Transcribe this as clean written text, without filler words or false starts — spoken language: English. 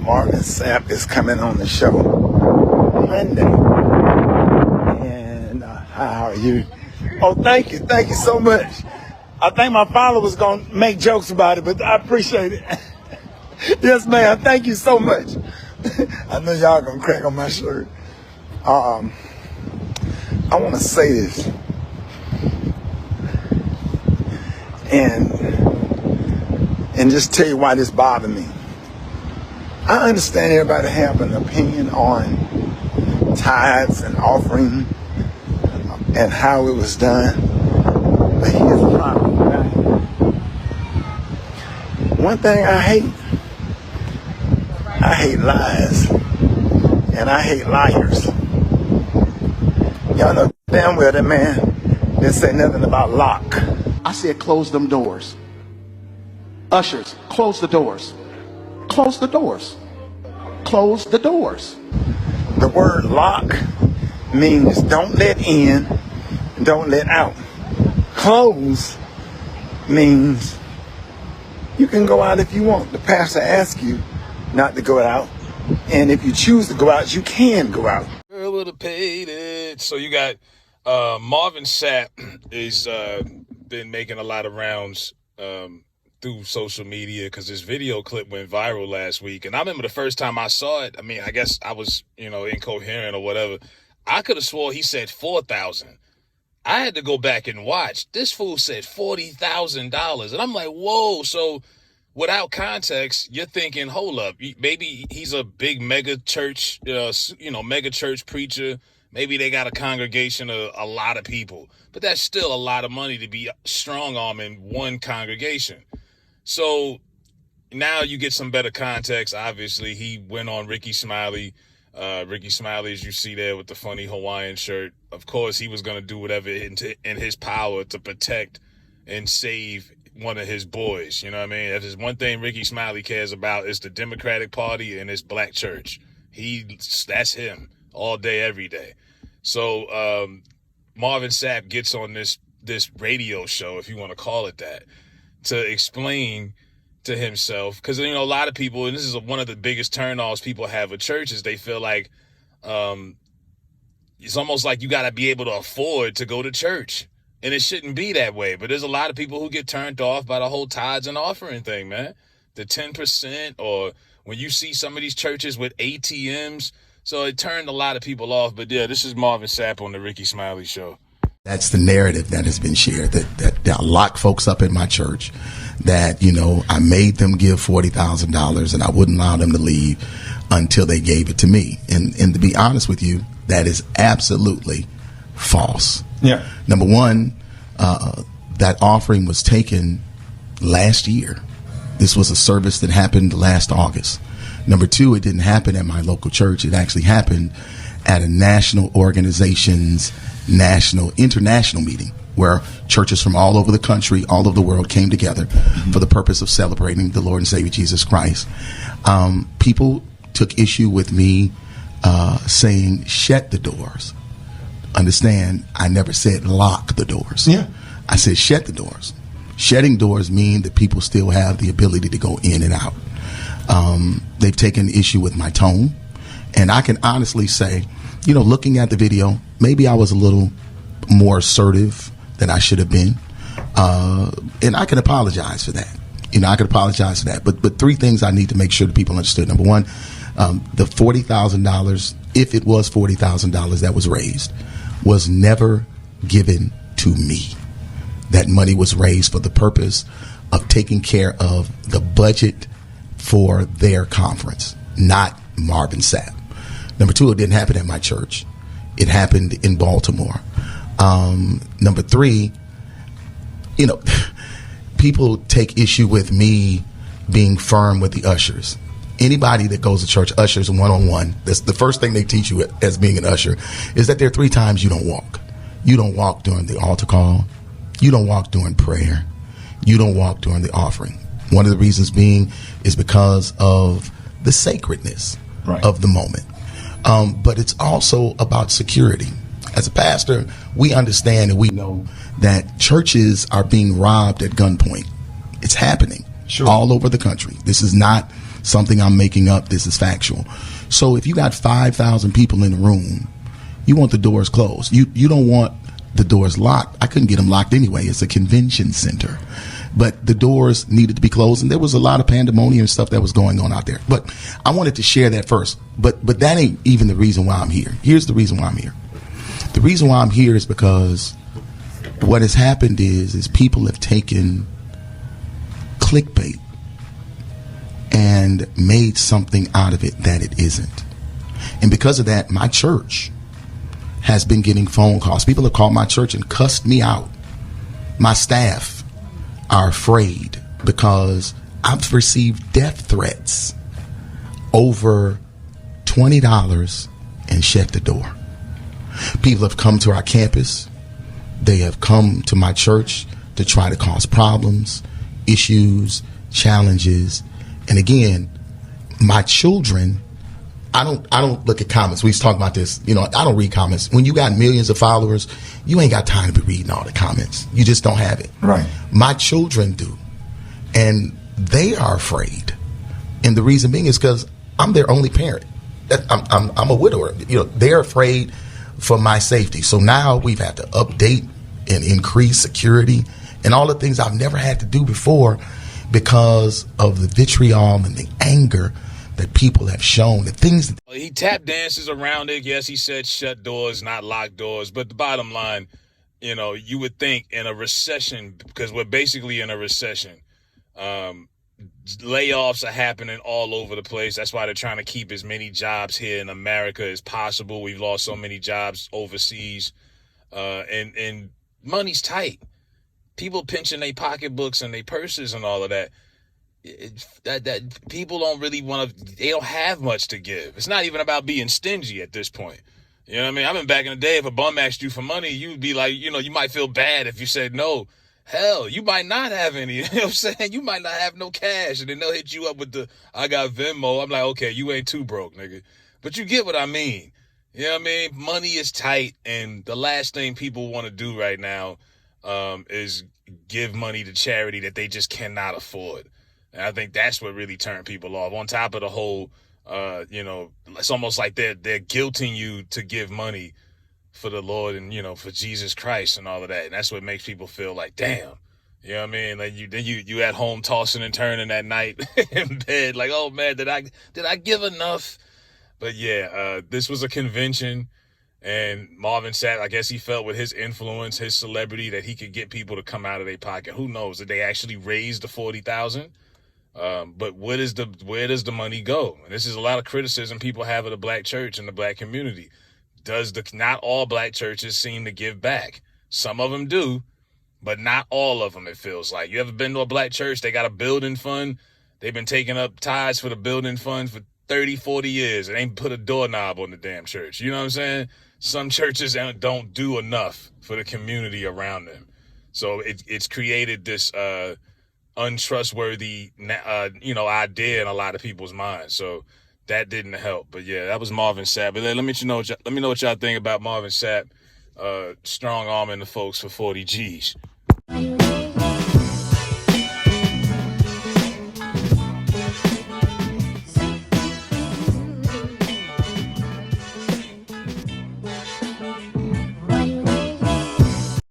Marvin Sapp is coming on the show Monday. And how are you? Oh, thank you so much. I think my followers gonna make jokes about it, but I appreciate it. Yes, ma'am. Thank you so much. I know y'all gonna crack on my shirt. I want to say this, and just tell you why this bothered me. I understand everybody have an opinion on tithes and offering and how it was done, but here's the problem. One thing I hate lies, and I hate liars. Y'all know damn well that man didn't say nothing about lock. I said close them doors. Ushers, close the doors. Close the doors. Close the doors. The word lock means don't let in, don't let out. Close means you can go out if you want. The pastor asks you not to go out, and if you choose to go out, you can go out. Girl would have paid it. So you got Marvin Sapp is been making a lot of rounds through social media because this video clip went viral last week. And I remember the first time I saw it, I mean, I guess I was, incoherent or whatever. I could have swore he said 4,000. I had to go back and watch. This fool said $40,000. And I'm like, whoa. So without context, you're thinking, hold up, maybe he's a big mega church, mega church preacher. Maybe they got a congregation of a lot of people, but that's still a lot of money to be strong-arming one congregation. So now you get some better context. Obviously, he went on Rickey Smiley. Rickey Smiley, as you see there with the funny Hawaiian shirt. Of course, he was going to do whatever in his power to protect and save one of his boys. You know what I mean? If there's one thing Rickey Smiley cares about, it's the Democratic Party and his black church. That's him all day, every day. So Marvin Sapp gets on this radio show, if you want to call it that, to explain to himself, because a lot of people, and this is one of the biggest turnoffs people have with churches, they feel like it's almost like you got to be able to afford to go to church, and it shouldn't be that way. But there's a lot of people who get turned off by the whole tithes and offering thing, man. The 10%, or when you see some of these churches with ATMs. So it turned a lot of people off. But yeah, this is Marvin Sapp on the Rickey Smiley Show. That's the narrative that has been shared, that I lock folks up in my church, that, I made them give $40,000 and I wouldn't allow them to leave until they gave it to me. And to be honest with you, that is absolutely false. Yeah. Number one, that offering was taken last year. This was a service that happened last August. Number two, it didn't happen at my local church. It actually happened at a national organization's international meeting where churches from all over the country, all over the world came together for the purpose of celebrating the Lord and Savior Jesus Christ. People took issue with me saying, shut the doors. Understand, I never said lock the doors. Yeah. I said shut the doors. Shutting doors mean that people still have the ability to go in and out. They've taken issue with my tone, and I can honestly say, looking at the video, maybe I was a little more assertive than I should have been, and I can apologize for that. But three things I need to make sure that people understood. Number one, the $40,000, if it was $40,000 that was raised, was never given to me. That money was raised for the purpose of taking care of the budget for their conference, not Marvin Sapp. Number two, it didn't happen at my church. It happened in Baltimore. Number three, people take issue with me being firm with the ushers. Anybody that goes to church, ushers one-on-one, that's the first thing they teach you as being an usher, is that there are 3 times you don't walk. You don't walk during the altar call. You don't walk during prayer. You don't walk during the offering. One of the reasons being is because of the sacredness of the moment. But it's also about security. As a pastor, we understand and we know that churches are being robbed at gunpoint. It's happening all over the country. This is not something I'm making up. This is factual. So if you got 5,000 people in the room, you want the doors closed. You don't want the doors locked. I couldn't get them locked anyway. It's a convention center. But the doors needed to be closed, and there was a lot of pandemonium and stuff that was going on out there. But I wanted to share that first. But that ain't even the reason why I'm here. Here's the reason why I'm here. The reason why I'm here is because what has happened is people have taken clickbait and made something out of it that it isn't. And because of that, my church has been getting phone calls. People have called my church and cussed me out. My staff are afraid because I've received death threats over $20 and shut the door. People have come to our campus. They have come to my church to try to cause problems, issues, challenges. And again, my children, I don't look at comments. We was talking about this. I don't read comments. When you got millions of followers, you ain't got time to be reading all the comments. You just don't have it. Right. My children do. And they are afraid. And the reason being is because I'm their only parent. I'm a widower. They're afraid for my safety. So now we've had to update and increase security and all the things I've never had to do before because of the vitriol and the anger that people have shown, the things that he tap dances around it. Yes, he said shut doors, not lock doors. But the bottom line, you would think in a recession, because we're basically in a recession, layoffs are happening all over the place. That's why they're trying to keep as many jobs here in America as possible. We've lost so many jobs overseas, and money's tight. People pinching their pocketbooks and their purses and all of that. That people don't really want to, they don't have much to give. It's not even about being stingy at this point. You know what I mean? I mean, back in the day, if a bum asked you for money, you'd be like, you might feel bad if you said no. Hell, you might not have any. You know what I'm saying? You might not have no cash, and then they'll hit you up with the, I got Venmo. I'm like, okay, you ain't too broke, nigga. But you get what I mean. You know what I mean? Money is tight, and the last thing people want to do right now is give money to charity that they just cannot afford. And I think that's what really turned people off. On top of the whole, it's almost like they're guilting you to give money for the Lord and, for Jesus Christ and all of that. And that's what makes people feel like, damn, you know what I mean? Like you at home tossing and turning at night in bed, like, oh man, did I give enough? But yeah, this was a convention, and Marvin Sapp, I guess he felt with his influence, his celebrity, that he could get people to come out of their pocket. Who knows? Did they actually raise the $40,000? But where does the money go? And this is a lot of criticism people have of the black church and the black community. Not all black churches seem to give back. Some of them do, but not all of them, it feels like. You ever been to a black church? They got a building fund. They've been taking up tithes for the building fund for 30, 40 years. And ain't put a doorknob on the damn church. You know what I'm saying? Some churches don't do enough for the community around them. So it's created this untrustworthy, idea in a lot of people's minds. So that didn't help. But yeah, that was Marvin Sapp. But let me know what y'all think about Marvin Sapp, strong arming the folks for 40 G's.